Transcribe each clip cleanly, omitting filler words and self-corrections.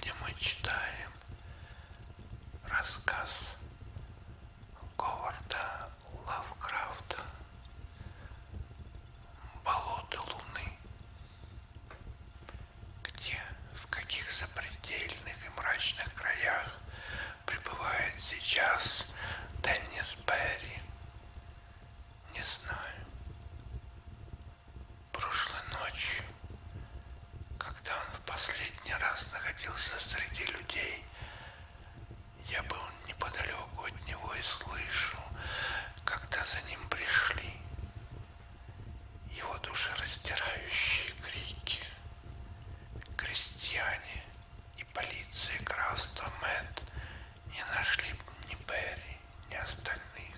где мы читаем рассказ Говарда Лавкрафта «Болото Луны», где, в каких запредельных и мрачных краях пребывает сейчас Деннис Берри, не знаю. Прошлой ночью, когда он в последний раз находился среди людей, я был неподалеку от него и слышал, когда за ним пришли его душераздирающие крики. Крестьяне и полиция графства Мэтт не нашли ни Берри, ни остальных,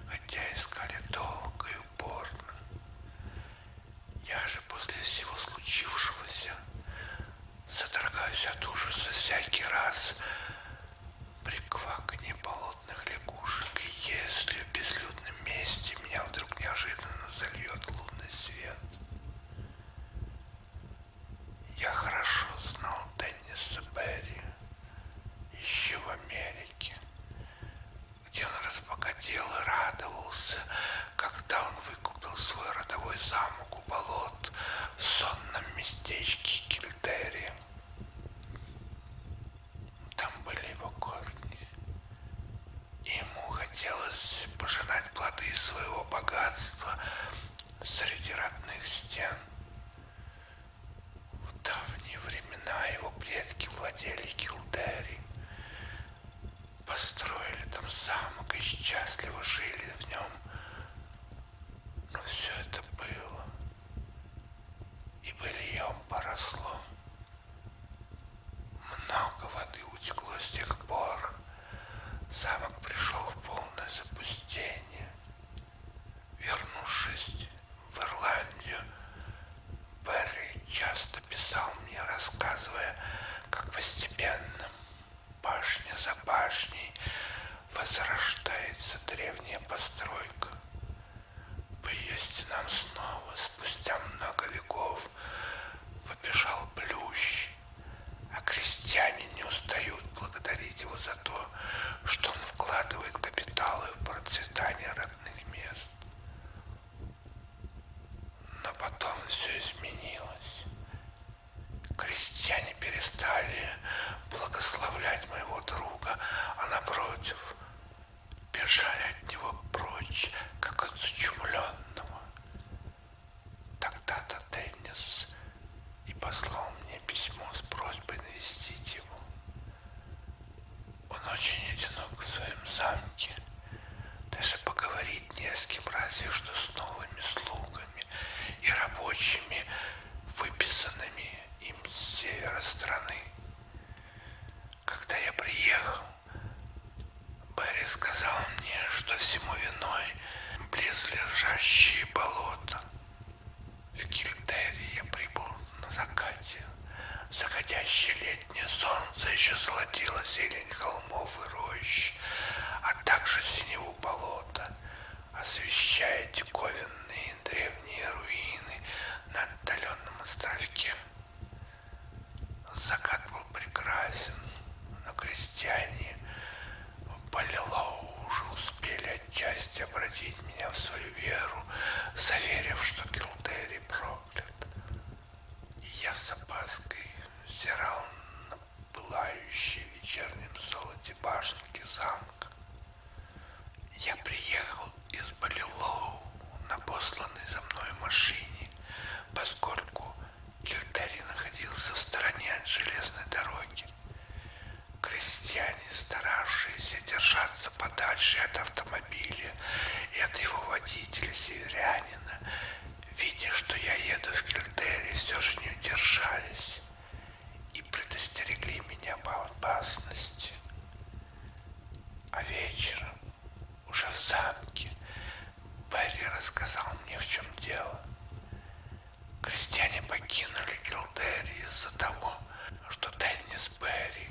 хотя искали долго и упорно. Я же после всего случившегося содрогаюсь от ужаса всякий раз при кваканье болотных лягушек, и если в безлюдном месте меня вдруг неожиданно зальет лунный свет. Я хорошо знал Денниса Берри еще в Америке, где он разбогател и радовался, когда он выкупил свой родовой замок у болот в сонном местечке Кильдерри. Там были его корни, и ему хотелось пожинать плоды своего богатства среди родных стен. В давние времена его предки владели Кильдерри, построили там замок и счастливо жили в нем. Но все это было, и быльем поросло. Много воды утекло с тех пор. Замок пришел в полное запустение. Вернувшись в Ирландию, Берри часто писал мне, рассказывая, как постепенно, башня за башней, возрождается древняя постройка. По ее стенам снова, спустя много веков, побежал плющ, а крестьяне не устают благодарить его за то, что он вкладывает капиталы в процветание родных мест. Но потом все изменилось. Крестьяне перестали благословлять моего друга, а напротив, бежали от него прочь, как от зачумленного. Тогда-то Деннис и послал мне письмо с просьбой навестить его. Он очень одинок в своем замке, даже поговорить не с кем, разве что с новыми слугами и рабочими, выписанными им с севера страны. Когда я приехал, Берри сказал мне, что всему виной близлежащие болота. В Кильдерри я прибыл на закате. Заходящее летнее солнце еще золотило зелень холмов и рощ, а также синеву болота, освещая диковинные древние руины на отдаленном островке. Закат был прекрасен, но крестьяне в Баллилоу уже успели отчасти обратить меня в свою веру, заверив, что Кильдерри проклят. И я с опаской взирал на пылающие в вечернем золоте башенки замка. Я приехал из Баллилоу на посланной за мной машине, поскольку Кильдерри находился в стороне от железной дороги. Крестьяне, старавшиеся держаться подальше от автомобиля и от его водителя-северянина, видя, что я еду в Кильдерри, все же не удержались и предостерегли меня об опасности. А вечером, уже в замке, Берри рассказал мне, в чем дело. Крестьяне покинули Кильдерри из-за того, что Деннис Берри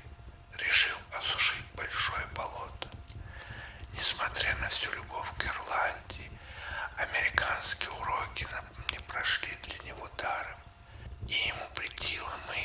решил осушить большое болото. Несмотря на всю любовь к Ирландии, американские уроки не прошли для него даром, и ему претила моя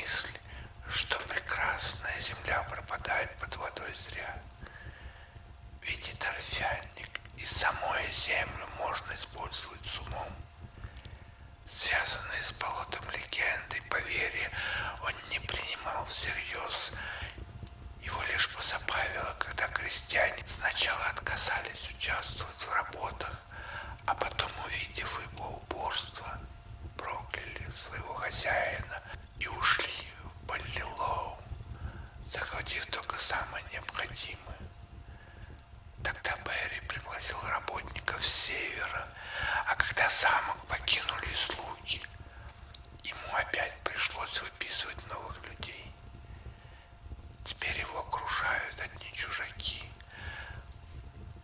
участвовать в работах, а потом, увидев его упорство, прокляли своего хозяина и ушли в Баллилоу, захватив только самое необходимое. Тогда Берри пригласил работников с севера, а когда замок покинули слуги, ему опять пришлось выписывать новых людей. Теперь его окружают одни чужаки.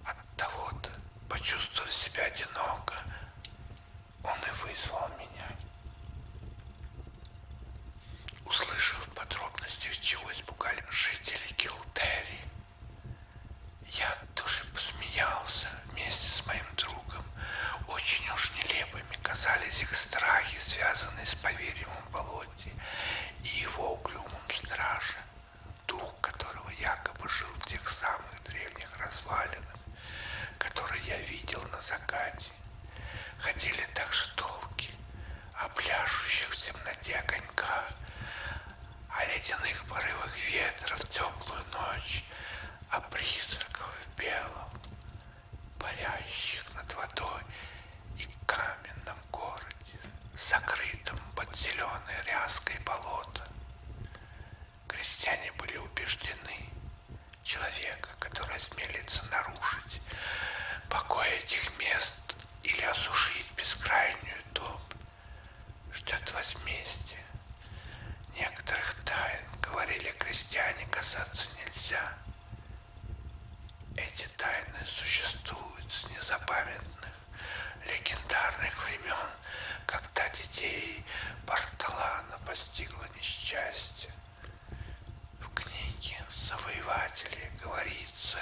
Оттого-то, почувствовав себя одиноко, он и вызвал меня. Услышав в подробностях, чего испугали жители Килдери, я от души посмеялся вместе с моим другом. Очень уж нелепыми казались их страхи, связанные с поверьем в болоте и его угрюмом страже, дух которого якобы жил в тех самых древних развалинах, которые я видел на закате. Ходили также толки о пляшущих в темноте огоньках, о ледяных порывах ветра в теплую ночь, о призраках в белом, парящих над водой и каменном городе, закрытом под зеленой ряской болота. Крестьяне были убеждены, человека, который осмелится нарушить покой этих мест или осушить бескрайнюю топь, ждет возмездие. Некоторых тайн, говорили крестьяне, касаться нельзя. Эти тайны существуют с незапамятных, легендарных времен, когда детей Бартолана постигло несчастье. В книге «Завоеватели» говорится,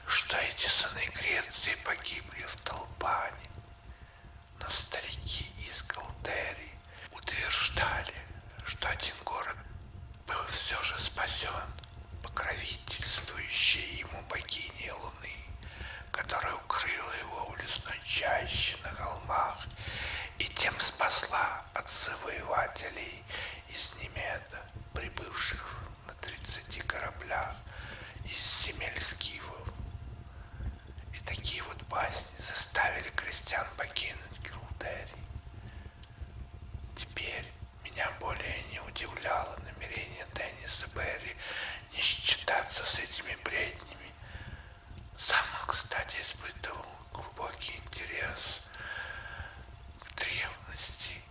что эти сыны Греции погибли в Толпане. Но старики из Килдери утверждали, что один город был все же спасен покровительствующей ему богиней Луны, которая укрыла его в лесной чаще на холмах и тем спасла от завоевателей из Немеда, прибывших на 30 кораблях из земель скифов. И такие вот басни заставили крестьян покинуть Килдери. Теперь меня более не удивляло намерение Денниса Берри не считаться с этими бреднями. Сам он, кстати, испытывал глубокий интерес к древности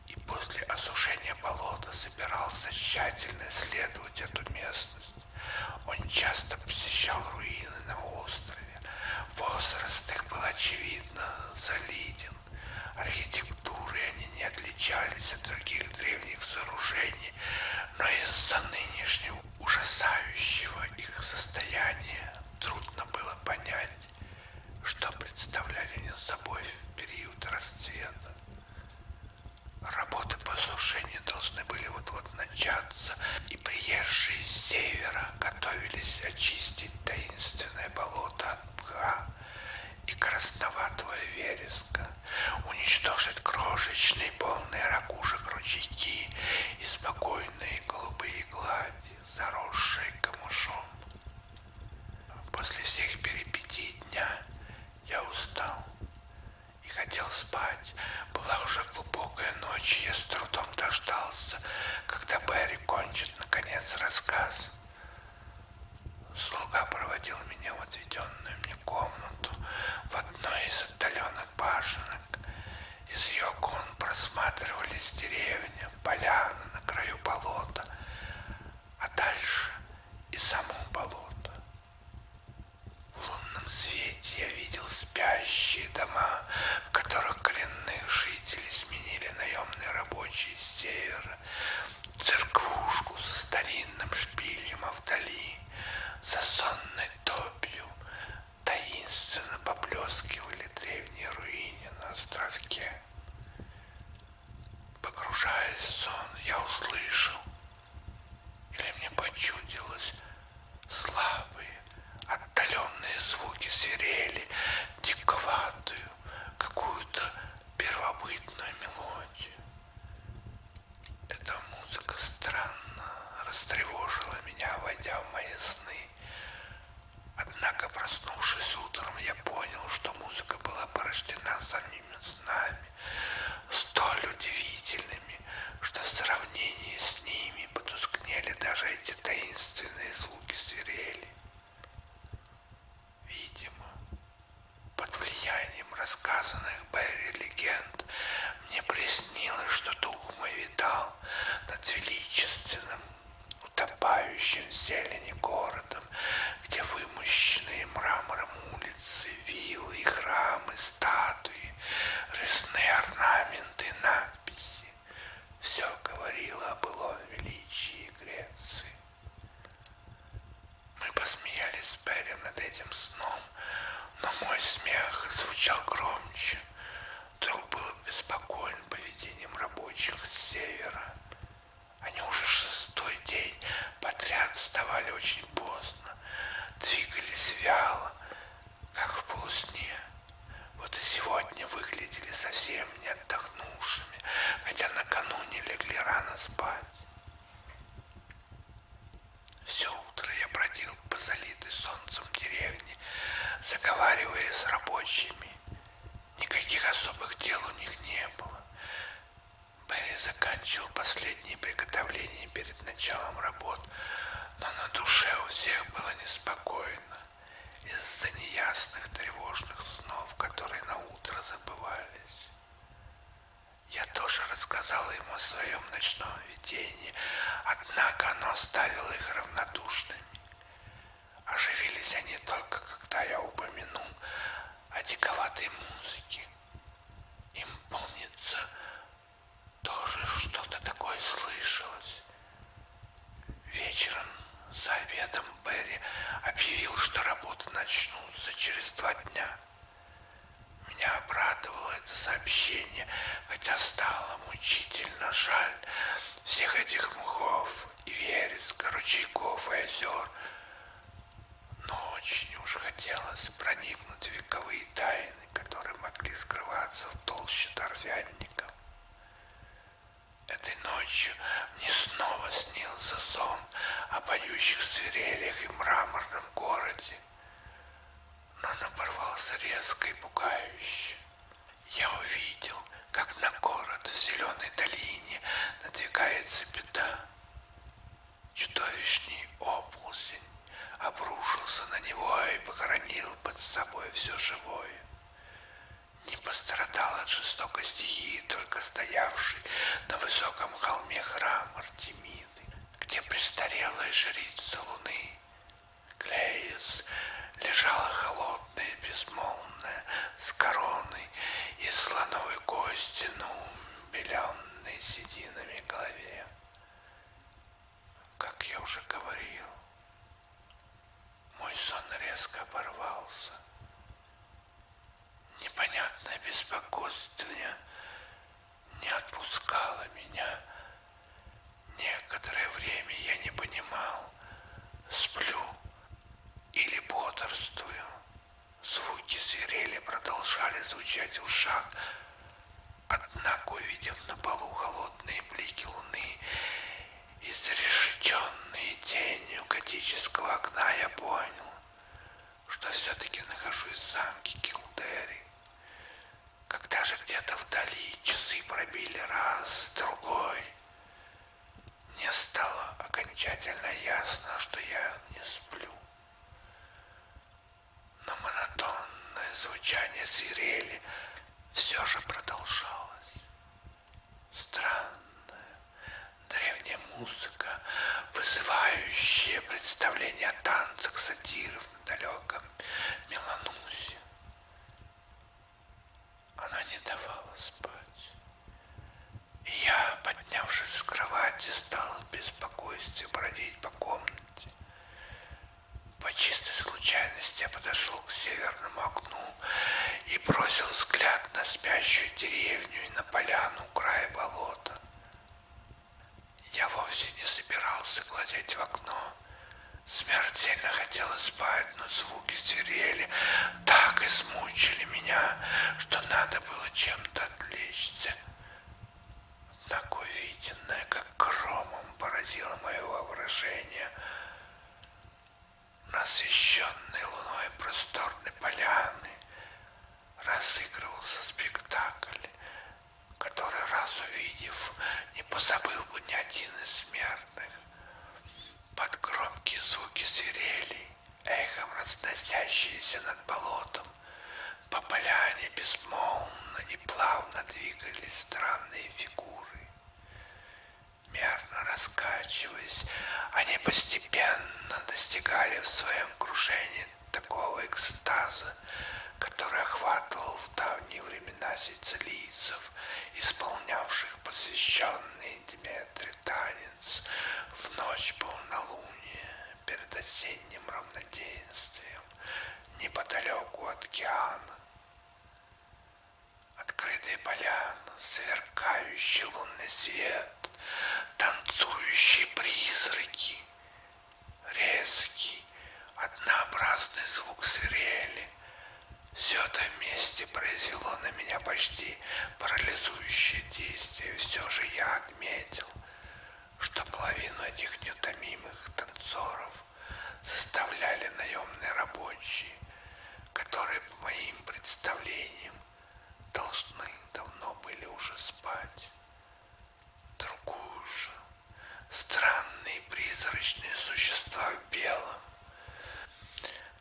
и после осушения болота собирался тщательно исследовать эту местность. Он часто посещал руины на острове. Возраст их был очевидно солиден. Архитектурой они не отличались от других древних сооружений, но из-за нынешнего ужасающего их состояния трудно было понять, что представляли они собой в период расцвета. Работы по осушению должны были вот-вот начаться, и приезжие с севера готовились очистить таинственное болото от мха и красноватого вереска, уничтожить крошечные, полные ракушек ручейки и спокойные голубые глади, заросшие камышом. После всех перипетий дня я устал и хотел спать. Была уже глубокая ночь, и я с трудом дождался, когда Берри кончит наконец рассказ. Слуга проводил меня в отведенную мне комнату в одной из отдаленных башенок. Из ее окон просматривались деревня, поляна на краю болота, а дальше и само болото. В лунном свете я видел спящие дома, в которых коренных жителей сменили наемные рабочие с севера, церквушку со старинным шпилем, а вдали, за сонной топью, таинственно поблескивали древние руины на островке. Погружаясь в сон, я услышал, или мне почудилось, слабые, отдаленные звуки свирели, диковатую, какую-то первобытную мелодию. Эта музыка странно растревожила меня, войдя в мои сны. Однако, проснувшись утром, я понял, порождена самими нами, столь удивительными, что в сравнении с ними потускнели даже эти таинственные звуки свирели. Видимо, под влиянием рассказанных Берри легенд мне приснилось, что дух мой витал над величественным, утопающим в зелени городом, где вымощенные мрамором улицы, виллы и храмы, статуи, резные орнаменты и надписи — все говорило о былом величии Греции. Мы посмеялись с Берри над этим сном, но мой смех звучал громче. Друг был обеспокоен поведением рабочих с севера. Они уже 6-й день подряд вставали очень поздно, двигались вяло, как в полусне. Вот и сегодня выглядели совсем не отдохнувшими, хотя накануне легли рано спать. Все утро я бродил по залитой солнцем деревне, заговаривая с рабочими. Никаких особых дел у них не было. Берри заканчивал последние приготовления перед началом работ, но на душе у всех было неспокойно из-за неясных тревожных снов, которые на утро забывались. Я тоже рассказал ему о своем ночном видении, однако оно оставило их равнодушными. Оживились они только, когда я упомянул о диковатой музыке. Им, помнится, тоже что-то такое слышалось. Вечером за обедом Берри объявил, что работы начнутся через 2 дня. Меня обрадовало это сообщение, хотя стало мучительно жаль всех этих мхов и вереска, ручейков и озер. Но очень уж хотелось проникнуть в вековые тайны, которые могли скрываться в толще торфянников. Этой ночью мне снова снился сон о поющих свирелях и мраморном городе, но он оборвался резко и пугающе. Я увидел, как на город в зеленой долине надвигается беда. Чудовищный оползень обрушился на него и похоронил под собой все живое. Не пострадал от жестокой стихии только стоявший на высоком холме храм Артемиды, где престарелая жрица луны Клеис лежала холодная и безмолвная, с короной из слоновой кости на убеленной сединами голове. Как я уже говорил, мой сон резко оборвался. Непонятное беспокойство не отпускало меня. Некоторое время я не понимал, сплю или бодрствую. Звуки свирели продолжали звучать в ушах. Однако, увидев на полу холодные блики луны и зарешеченные тенью готического окна, я понял, что все-таки нахожусь в замке Килдери. Когда же где-то вдали часы пробили раз, другой, мне стало окончательно ясно, что я не сплю. Но монотонное звучание свирели все же продолжалось. Странная древняя музыка, вызывающая представление о танцах сатиров на далеком Меланусе. Она не давала спать. И я, поднявшись с кровати, стал в беспокойстве бродить по комнате. По чистой случайности я подошел к северному окну и бросил взгляд на спящую деревню и на поляну у края болота. Я вовсе не собирался глазеть в окно. Смертельно хотелось спать, но звуки свирели так измучили меня, что надо было чем-то отвлечься. Однако увиденное, как громом, поразило мое воображение. На освещенной луной просторной поляны разыгрывался спектакль, который, раз увидев, не позабыл бы ни один из смертных. Под громкие звуки свирели, эхом разносящиеся над болотом, по поляне безмолвно и плавно двигались странные фигуры. Мерно раскачиваясь, они постепенно достигали в своем кружении такого экстаза, который охватывал в давние времена сицилийцев, исполнявших посвященный Деметре танец в ночь полнолуния перед осенним равноденствием неподалеку от океана. Открытые поля, сверкающий лунный свет, танцующие призраки, резкий, однообразный звук свирели. Все это вместе произвело на меня почти парализующее действие. Все же я отметил, что половину этих неутомимых танцоров составляли наемные рабочие, которые, по моим представлениям, должны давно были уже спать. Другую же, странные призрачные существа в белом,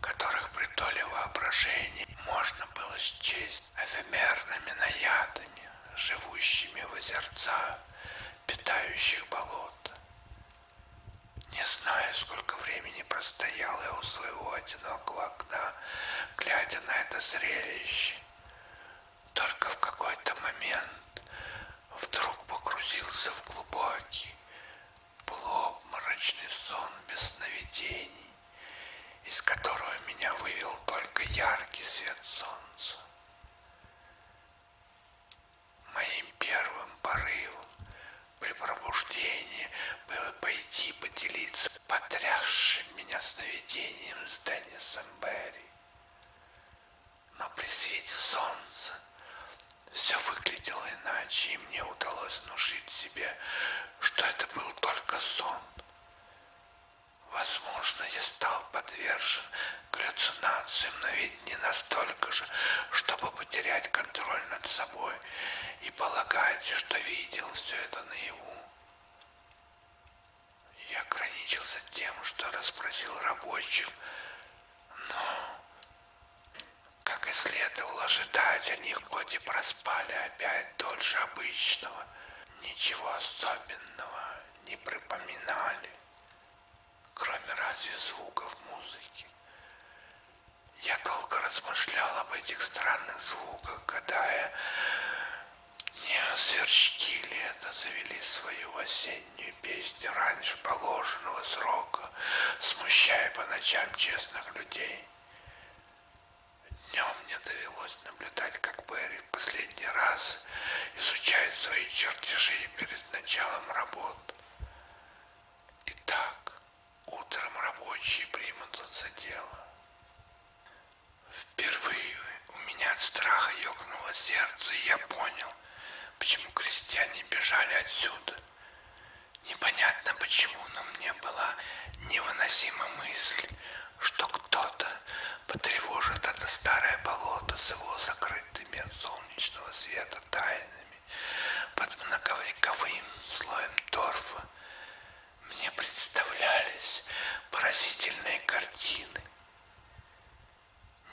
которых при доле воображения можно было счесть эфемерными наядами, живущими в озерцах, питающих болото. Не знаю, сколько времени простоял я у своего одинокого окна, глядя на это зрелище. Только в какой-то момент вдруг погрузился в глубокий, полуобморочный сон без сновидений, из которого меня вывел только яркий свет солнца. Моим первым порывом при пробуждении было пойти поделиться потрясшим меня сновидением с Деннисом Берри. Но при свете солнца все выглядело иначе, и мне удалось внушить себе, что это был только сон. Возможно, я стал подвержен галлюцинациям, но ведь не настолько же, чтобы потерять контроль над собой и полагать, что видел все это наяву. Я ограничился тем, что расспросил рабочих, но, как и следовало ожидать, они хоть и проспали опять дольше обычного, ничего особенного не припоминали, кроме разве звуков музыки. Я долго размышлял об этих странных звуках, гадая, не сверчки ли это завели свою осеннюю песню раньше положенного срока, смущая по ночам честных людей. Днем мне довелось наблюдать, как Берри в последний раз изучает свои чертежи перед началом работ. Итак, утром рабочие примутся за дело. Впервые у меня от страха ёкнуло сердце, и я понял, почему крестьяне бежали отсюда. Непонятно почему, но мне была невыносима мысль, что кто-то потревожит это старое болото с его закрытыми от солнечного света тайнами под многовековым слоем торфа. Мне представлялись поразительные картины.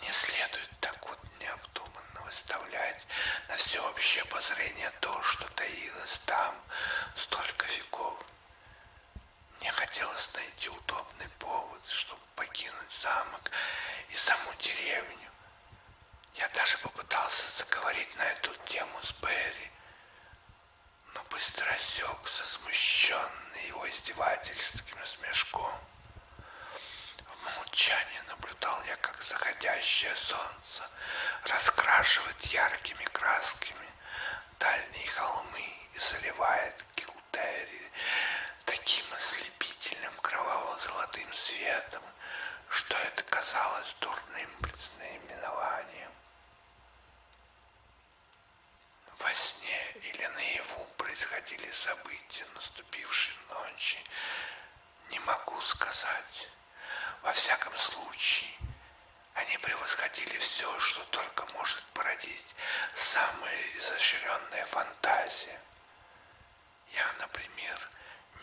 Не следует так вот необдуманно выставлять на всеобщее обозрение то, что таилось там столько веков. Мне хотелось найти удобный повод, чтобы покинуть замок и саму деревню. Я даже попытался заговорить на эту тему с Берри, но быстро осекся, смущенный его издевательским смешком. В молчании наблюдал я, как заходящее солнце раскрашивает яркими красками дальние холмы и заливает Килдерри таким ослепительным кроваво-золотым светом, что это казалось дурным предзнаменованием. Во сне или наяву происходили события наступившей ночи, не могу сказать. Во всяком случае, Они превосходили все, что только может породить самая изощренная фантазия. Я, например,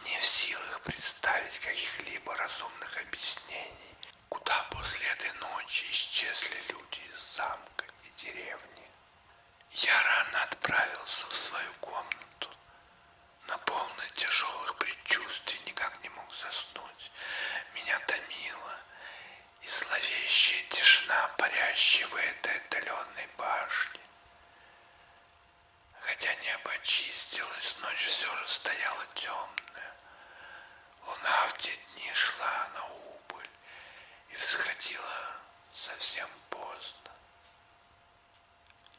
не в силах представить каких-либо разумных объяснений, куда после этой ночи исчезли люди из замка и деревни. Я рано отправился в свою комнату, но полный тяжелых предчувствий никак не мог заснуть. Меня томило и зловещая тишина, парящая в этой отдаленной башне. Хотя небо очистилось, ночь все же стояла темная. Луна в те дни шла на убыль и всходила совсем поздно.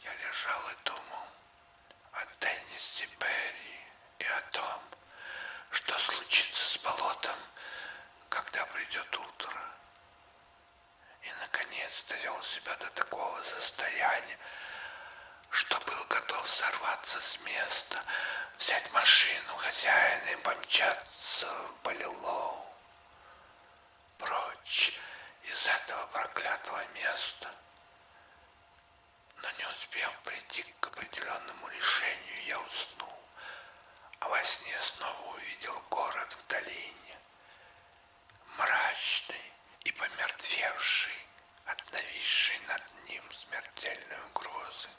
Я лежал и думал о Деннисе Берри и о том, что случится с болотом, когда придет утро. И, наконец, довел себя до такого состояния, что был готов сорваться с места, взять машину хозяина и помчаться в Балилоу, прочь из этого проклятого места. Но не успев прийти к определенному решению, я уснул, а во сне снова увидел город в долине, мрачный и помертвевший от нависшей над ним смертельной угрозы.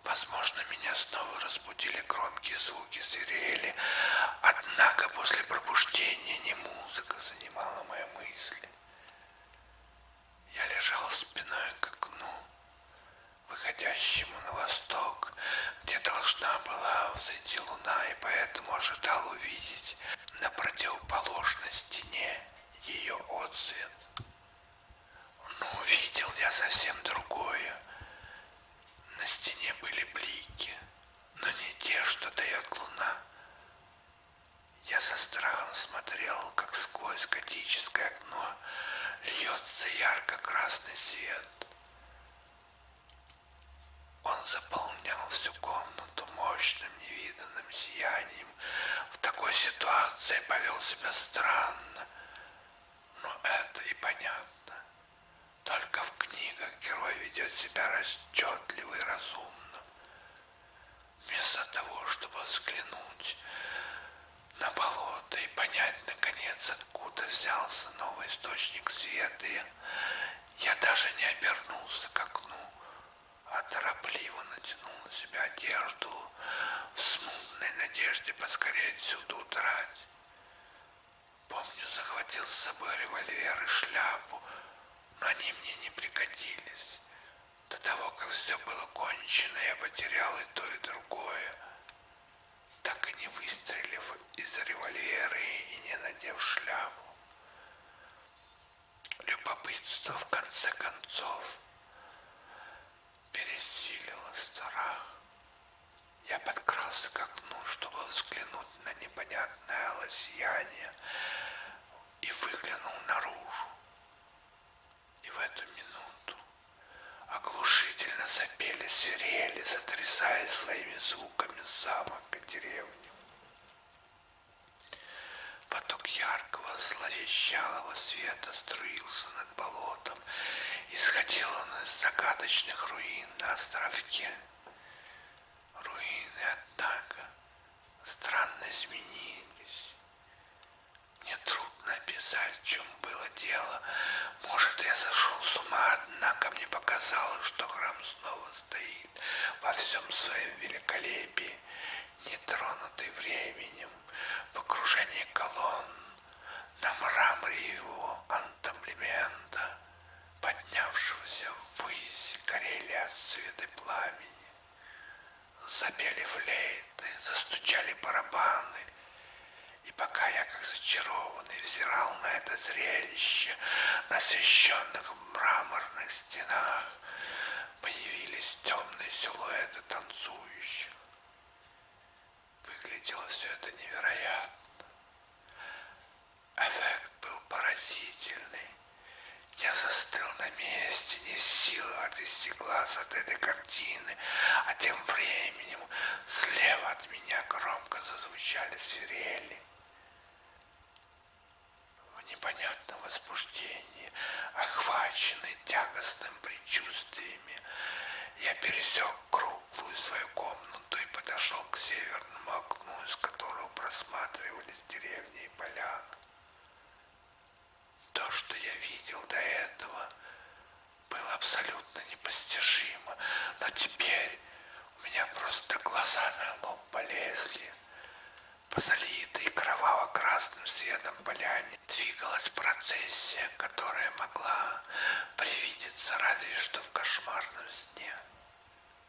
Возможно, меня снова разбудили громкие звуки свирели, однако после пробуждения не музыка занимала мои мысли. Я лежал спиной к окну, выходящему на восток, где должна была взойти луна, и поэтому ожидал увидеть на противоположной стене ее отсвет. Но увидел я совсем другое. На стене были блики, но не те, что дает луна. Я со страхом смотрел, как сквозь готическое окно льется ярко-красный свет. Он заполнял всю комнату мощным невиданным сиянием. В такой ситуации повел себя странно, но это и понятно. Только в книгах герой ведет себя расчетливо и разумно. Вместо того, чтобы взглянуть на болото и понять, наконец, откуда взялся новый источник света, я даже не обернулся к окну, а торопливо натянул на себя одежду в смутной надежде поскорее отсюда удрать. Помню, захватил с собой револьвер и шляпу, но они мне не пригодились. До того, как все было кончено, я потерял и то, и другое, так и не выстрелив из револьвера и не надев шляпу. Любопытство, в конце концов, пересилило страх. Я подкрался к окну, чтобы взглянуть на непонятное алое сияние, и выглянул наружу. И в эту минуту оглушительно запели свирели, сотрясая своими звуками замок и деревню. Поток яркого, зловещалого света струился над болотом, и сходил он из загадочных руин на островке. Руины, однако, странно изменились. Мне трудно описать, в чем было дело. Может, я сошел с ума, однако мне показалось, что храм снова стоит во всем своем великолепии, нетронутый временем, в окружении колонн, на мраморе его антаблемента, поднявшегося ввысь, горели отсветы пламени. Запели флейты, застучали барабаны, и пока я, как зачарованный, взирал на это зрелище, на освещенных мраморных стенах появились темные силуэты танцующих. Выглядело все это невероятно. Эффект был поразительный. Я застыл на месте, не в силах отвести глаз от этой картины, а тем временем слева от меня громко зазвучали свирели. В непонятном возбуждении, охваченный охваченный тягостным предчувствиями, я пересек круглую свою комнату и подошел к северному окну, из которого просматривались деревни и поля. То, что я видел до этого, было абсолютно непостижимо, но теперь у меня просто глаза на лоб полезли. По залитой кроваво-красным светом поляне двигалась процессия, которая могла привидеться разве что в кошмарном сне.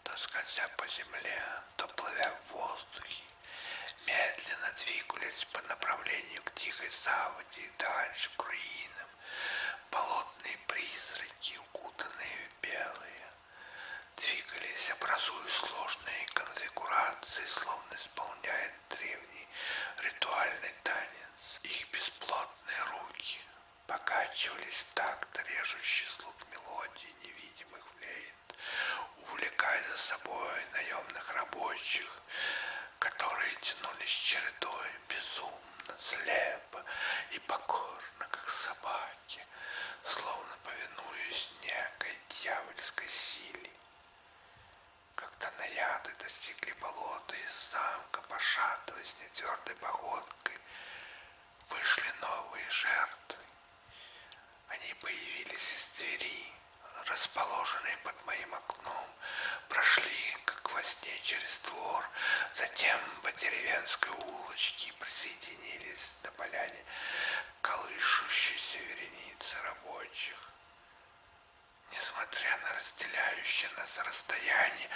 То скользя по земле, то плывя в воздухе, медленно двигались по направлению к тихой заводе и дальше к руинам, болотные призраки, укутанные в белые, двигались, образуя сложные конфигурации, словно исполняя древний ритуальный танец. Их бесплотные руки покачивались в такт режущий слух мелодии невидимых флейт, увлекая за собой наемных рабочих, которые тянулись чередой безумно, слепо и покорно, как собаки, словно повинуясь некой дьявольской силе. Когда наяды достигли болота из замка, пошатываясь нетвердой походкой, вышли новые жертвы. Они появились из двери, расположенные под моим окном, прошли, как во сне, через двор, затем по деревенской улочке и присоединились на поляне колышущейся вереницы рабочих. Несмотря на разделяющее нас расстояние,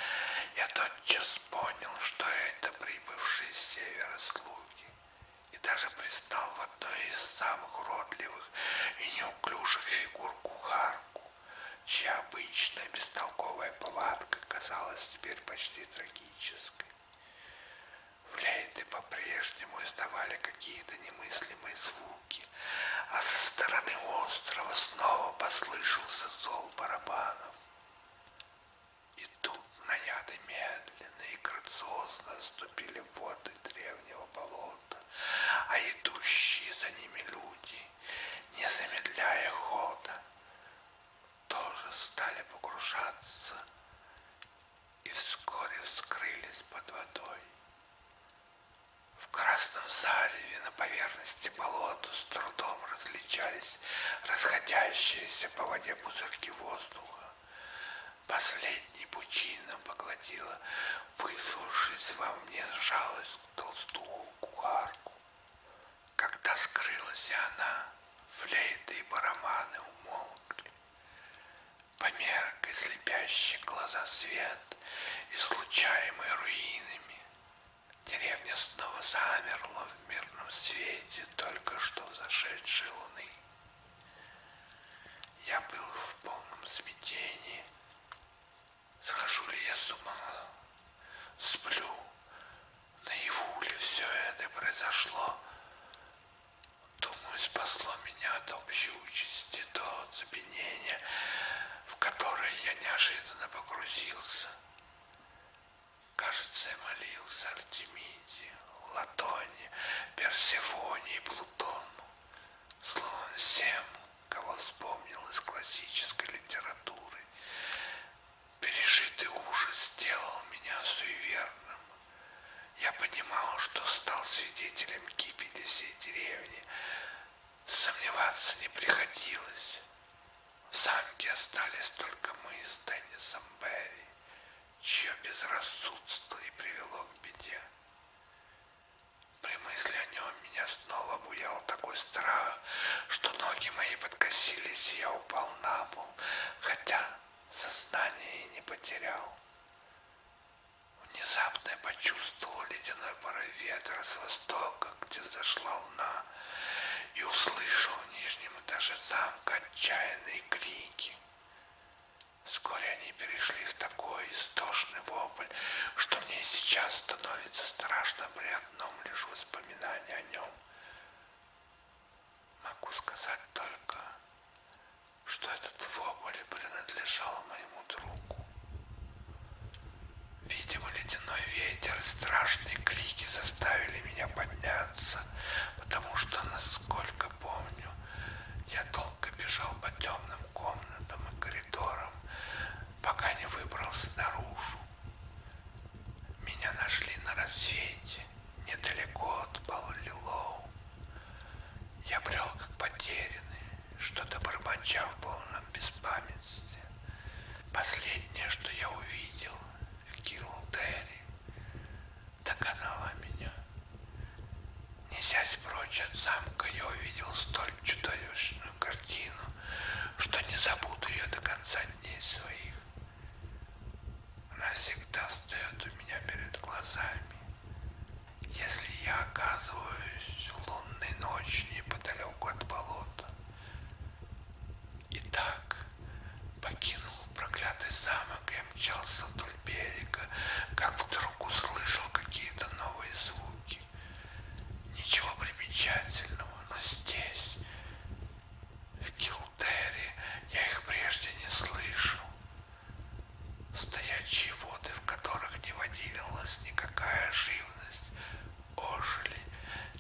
я тотчас понял, что это прибывшие с севера слуги, и даже пристал в одной из самых уродливых и неуклюжих фигур кухарку, чья обычная бестолковая повадка казалась теперь почти трагической. Флейты по-прежнему издавали какие-то немыслимые звуки, а со стороны острова снова послышался зов барабанов. И тут наяды медленно и грациозно ступили в воды древнего болота, а идущие за ними люди, не замедляя хода, тоже стали погружаться и вскоре скрылись под водой. В красном зареве на поверхности болота с трудом различались расходящиеся по воде пузырьки воздуха. Последний пучина поглотила вызвавшись во мне жалость к толстуху кухарку. Когда скрылась она, флейты и барабаны умолкли. Померк и слепящий глаза свет, излучаемый руинами. Деревня снова замерла в мирном свете только что взошедшей луны. Я был в полном смятении. Схожу ли я с ума? Сплю? Наяву ли все это произошло? Думаю, спасло меня от общей участи то оцепенение, в которое я неожиданно погрузился. Кажется, я молился Артемиде, Латоне, Персефоне и Плутону, словом всем, кого вспомнил из классической литературы. Пережитый ужас сделал меня суеверным. Я понимал, что стал свидетелем гибели всей деревни. Сомневаться не приходилось. В замке остались только мы с Деннисом Берри, чье безрассудство и привело к беде. При мысли о нем меня снова обуял такой страх, что ноги мои подкосились, и я упал на пол, хотя сознание и не потерял. Внезапно я почувствовал ледяной порыв ветра с востока, где взошла луна, и услышал в нижнем этаже замка отчаянные крики. Вскоре они перешли в такой истошный вопль, что мне сейчас становится страшно при одном лишь воспоминании о нем. Могу сказать только, что этот вопль принадлежал моему другу. Видимо, ледяной ветер и страшные крики заставили меня подняться, потому что, насколько помню, я долго бежал по темным комнатам бормоча в полном беспамятстве. Последнее, что я увидел в Килдере, догнала меня. Несясь прочь от замка, я увидел столь чудовищную картину, что не забуду ее до конца дней своих. Она всегда встает у меня перед глазами. Если я оказываюсь лунной ночью неподалеку от болота. Итак, покинул проклятый замок и мчался вдоль берега, как вдруг услышал какие-то новые звуки. Ничего примечательного, но здесь, в Килдере, я их прежде не слышал. Стоячие воды, в которых не водилась никакая живность, ожили,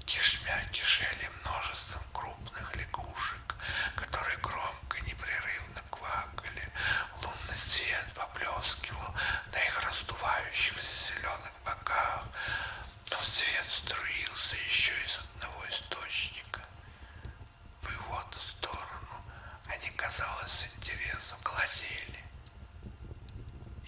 кишмя кишели множеством крупных лягушек, которые громко и непрерывно квакали. Лунный свет поблескивал на их раздувающихся зеленых боках, но свет струился еще из одного источника. В его сторону они, казалось, с интересом глазели.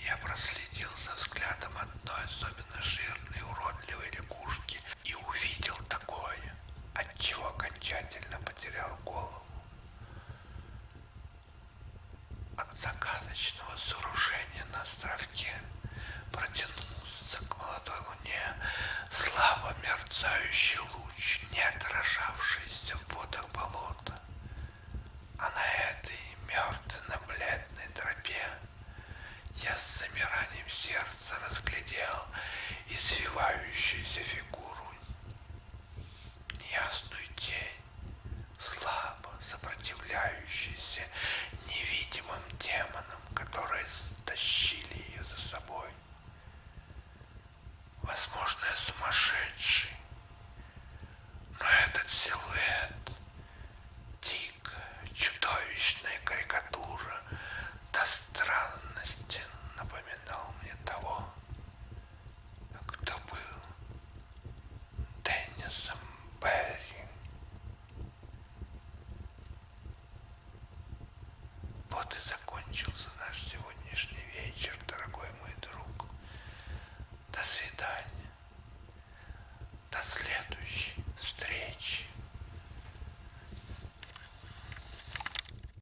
Я проследил за взглядом одной особенно жирной и уродливой лягушки и увидел такое, отчего окончательно потерял голову. От загадочного сооружения на островке протянулся к молодой луне слабо мерцающий луч, не отражавшийся в водах болота. А на этой мертвенно-бледной тропе я с замиранием сердца разглядел извивающуюся фигуру, неясную тень, слабо сопротивляющуюся невидимым демонам, которые тащили ее за собой. Возможно, я сумасшедший, но этот силуэт, дикая, чудовищная карикатура, до странности напоминал мне того, кто был Деннисом Берри. Вот и закончился наш сегодняшний вечер, дорогой